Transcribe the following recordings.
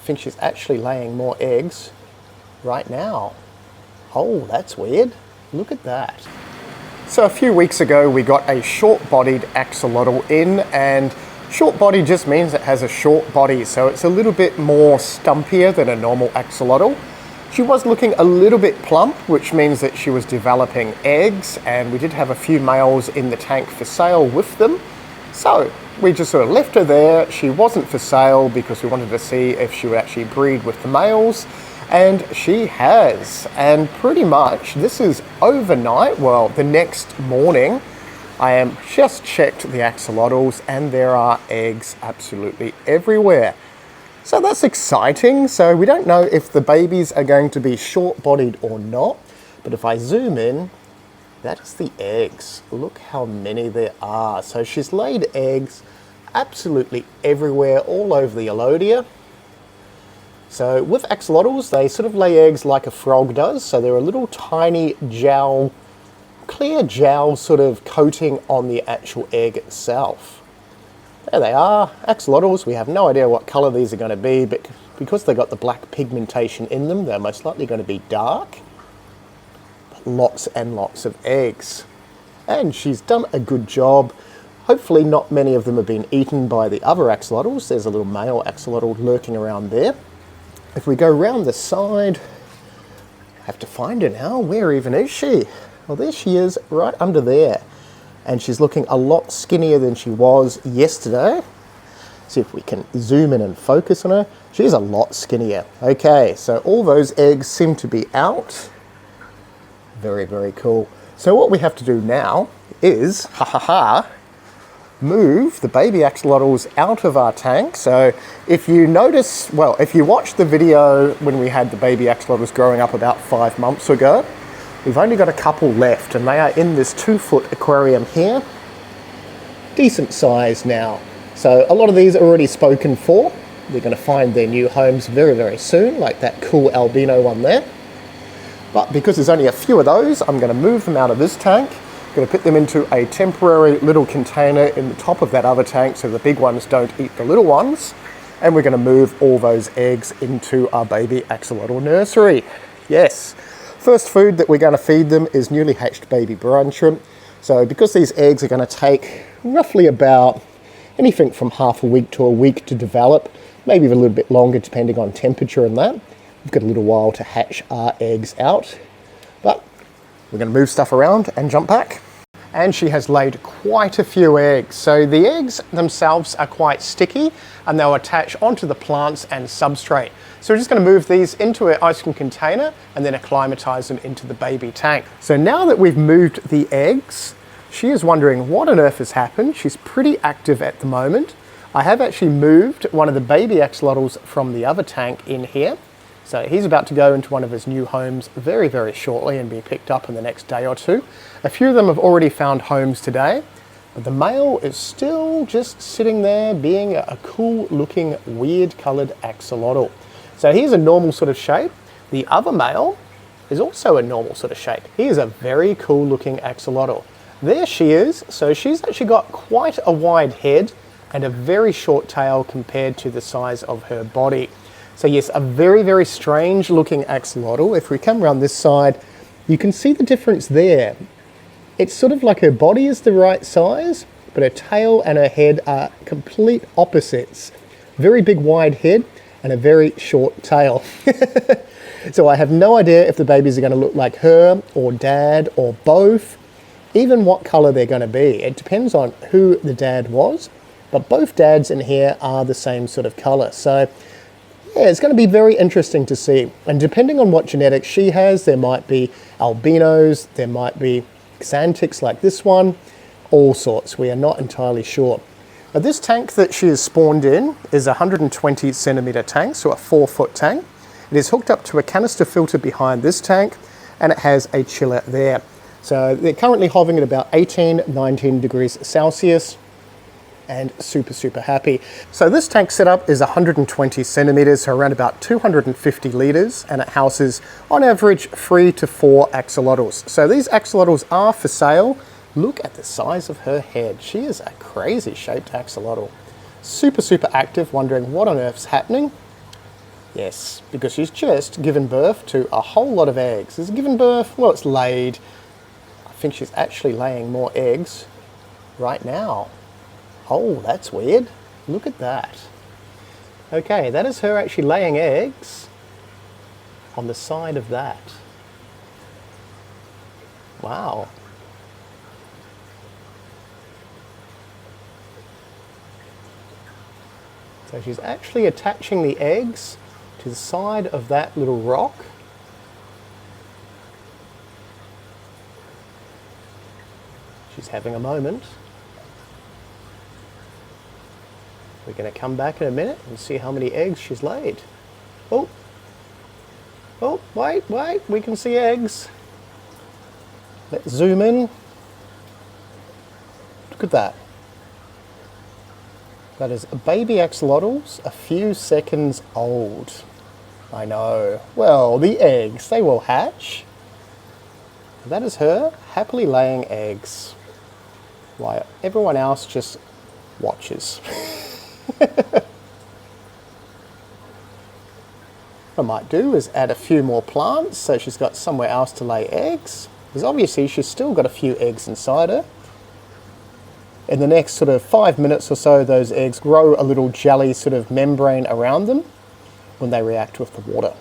think she's actually laying more eggs right now. Oh, that's weird. Look at that. So a few weeks ago, we got a short-bodied axolotl in, and short body just means it has a short body, so it's a little bit more stumpier than a normal axolotl. She was looking a little bit plump, which means that she was developing eggs, and we did have a few males in the tank for sale with them. So we just sort of left her there. She wasn't for sale because we wanted to see if she would actually breed with the males, and she has. And pretty much this is overnight, well, the next morning, I am just checked the axolotls and there are eggs absolutely everywhere. So that's exciting. So we don't know if the babies are going to be short-bodied or not, but if I zoom in, that is the eggs. Look how many there are. So she's laid eggs absolutely everywhere, all over the Alodia. So with axolotls, they sort of lay eggs like a frog does. So they're a little tiny jowl, clear jowl sort of coating on the actual egg itself. There they are, axolotls. We have no idea what colour these are going to be, but because they got the black pigmentation in them, they're most likely going to be dark. But lots and lots of eggs. And she's done a good job. Hopefully not many of them have been eaten by the other axolotls. There's a little male axolotl lurking around there. If we go round the side, I have to find her now. Where even is she? Well, there she is, right under there. And she's looking a lot skinnier than she was yesterday. See if we can zoom in and focus on her. She's a lot skinnier. Okay, so all those eggs seem to be out. Very, very cool. So what we have to do now is, move the baby axolotls out of our tank. So if you notice, well, if you watched the video when we had the baby axolotls growing up about 5 months ago, we've only got a couple left, and they are in this 2-foot aquarium here. Decent size now. So a lot of these are already spoken for. They're going to find their new homes very, very soon, like that cool albino one there. But because there's only a few of those, I'm going to move them out of this tank. I'm going to put them into a temporary little container in the top of that other tank so the big ones don't eat the little ones. And we're going to move all those eggs into our baby axolotl nursery. Yes. First food that we're going to feed them is newly hatched baby brine shrimp. So because these eggs are going to take roughly about anything from half a week to a week to develop, maybe a little bit longer depending on temperature and that, we've got a little while to hatch our eggs out. But we're going to move stuff around and jump back. And she has laid quite a few eggs. So the eggs themselves are quite sticky and they'll attach onto the plants and substrate. So we're just going to move these into an ice cream container and then acclimatize them into the baby tank. So now that we've moved the eggs, she is wondering what on earth has happened. She's pretty active at the moment. I have actually moved one of the baby axolotls from the other tank in here. So he's about to go into one of his new homes very, very shortly and be picked up in the next day or two. A few of them have already found homes today, but the male is still just sitting there being a cool looking, weird colored axolotl. So he's a normal sort of shape. The other male is also a normal sort of shape. He is a very cool looking axolotl. There she is. So she's actually got quite a wide head and a very short tail compared to the size of her body. So yes, a very, very strange looking axolotl. If we come around this side, you can see the difference there. It's sort of like her body is the right size, but her tail and her head are complete opposites. Very big wide head and a very short tail. So I have no idea if the babies are going to look like her or dad or both, even what color they're going to be. It depends on who the dad was, but both dads in here are the same sort of color. So yeah, it's going to be very interesting to see. And depending on what genetics she has, there might be albinos, there might be xanthics like this one, all sorts. We are not entirely sure. But this tank that she is spawned in is a 120 centimeter tank, so a 4-foot tank. It is hooked up to a canister filter behind this tank, and it has a chiller there. So they're currently hovering at about 18, 19 degrees Celsius. And super, super happy. So this tank setup is 120 centimeters, so around about 250 liters, and it houses on average 3 to 4 axolotls. So these axolotls are for sale. Look at the size of her head. She is a crazy shaped axolotl. Super, super active, wondering what on earth's happening. Yes, because she's just given birth to a whole lot of eggs. Has given birth, well, it's laid. I think she's actually laying more eggs right now. Oh, that's weird. Look at that. Okay, that is her actually laying eggs on the side of that. Wow. So she's actually attaching the eggs to the side of that little rock. She's having a moment. We're going to come back in a minute and see how many eggs she's laid. Oh, oh, wait, we can see eggs. Let's zoom in. Look at that. That is baby axolotls, a few seconds old. I know. Well, the eggs, they will hatch. That is her happily laying eggs, while everyone else just watches. What I might do is add a few more plants so she's got somewhere else to lay eggs, because obviously she's still got a few eggs inside her. In the next sort of 5 minutes or so, those eggs grow a little jelly sort of membrane around them when they react with the water.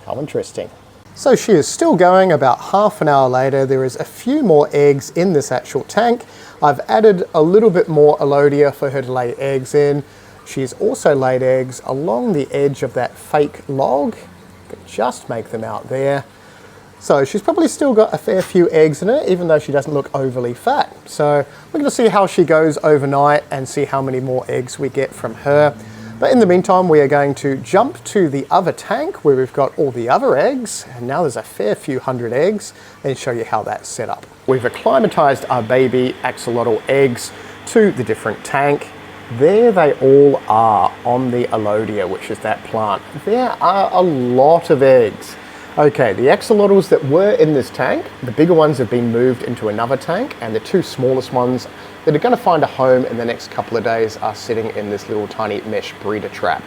How interesting. So she is still going. About half an hour later, there is a few more eggs in this actual tank. I've added a little bit more allodia for her to lay eggs in. She's also laid eggs along the edge of that fake log. You can just make them out there. So she's probably still got a fair few eggs in her, even though she doesn't look overly fat. So we're going to see how she goes overnight and see how many more eggs we get from her. But in the meantime, we are going to jump to the other tank where we've got all the other eggs. And now there's a fair few hundred eggs, and show you how that's set up. We've acclimatized our baby axolotl eggs to the different tank. There they all are on the allodia, which is that plant. There are a lot of eggs. Okay, the axolotls that were in this tank, the bigger ones have been moved into another tank, and the two smallest ones that are going to find a home in the next couple of days are sitting in this little tiny mesh breeder trap.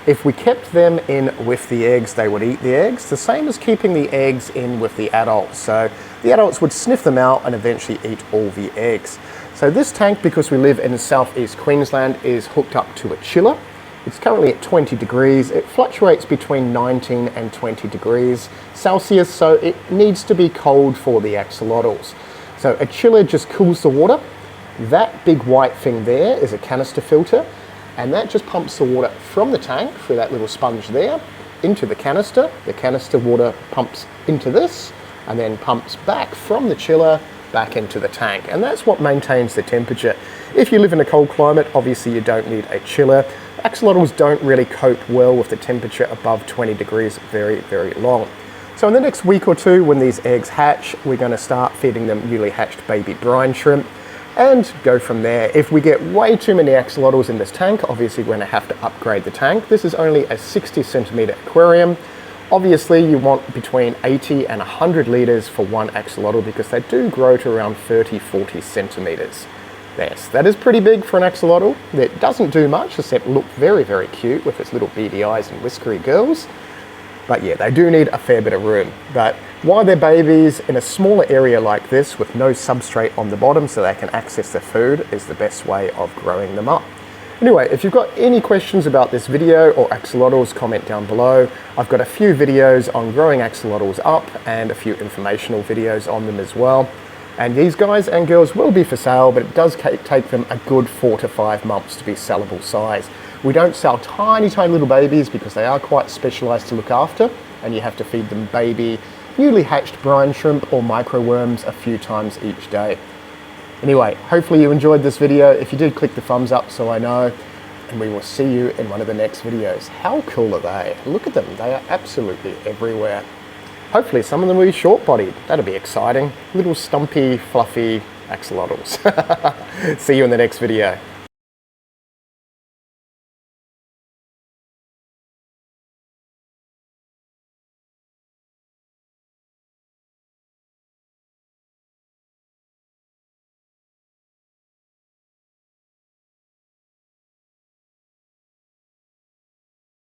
If we kept them in with the eggs, they would eat the eggs, the same as keeping the eggs in with the adults. So the adults would sniff them out and eventually eat all the eggs. So this tank, because we live in southeast Queensland, is hooked up to a chiller. It's currently at 20 degrees. It fluctuates between 19 and 20 degrees Celsius, so it needs to be cold for the axolotls. So a chiller just cools the water. That big white thing there is a canister filter, and that just pumps the water from the tank through that little sponge there into the canister. The canister water pumps into this and then pumps back from the chiller back into the tank, and that's what maintains the temperature. If you live in a cold climate, obviously you don't need a chiller. Axolotls don't really cope well with the temperature above 20 degrees very, very long. So in the next week or two, when these eggs hatch, we're going to start feeding them newly hatched baby brine shrimp and go from there. If we get way too many axolotls in this tank, obviously we're going to have to upgrade the tank. This is only a 60 centimeter aquarium. Obviously you want between 80 and 100 litres for one axolotl, because they do grow to around 30-40 centimetres. Yes, that is pretty big for an axolotl. It doesn't do much except look very, very cute with its little beady eyes and whiskery girls. But yeah, they do need a fair bit of room. But while they're babies, in a smaller area like this with no substrate on the bottom so they can access their food is the best way of growing them up. Anyway, if you've got any questions about this video or axolotls, comment down below. I've got a few videos on growing axolotls up and a few informational videos on them as well. And these guys and girls will be for sale, but it does take them a good 4 to 5 months to be sellable size. We don't sell tiny, tiny little babies because they are quite specialized to look after, and you have to feed them baby, newly hatched brine shrimp or microworms a few times each day. Anyway, hopefully you enjoyed this video. If you did, click the thumbs up so I know, and we will see you in one of the next videos. How cool are they? Look at them, they are absolutely everywhere. Hopefully some of them will be short-bodied. That'll be exciting. Little stumpy, fluffy axolotls. See you in the next video.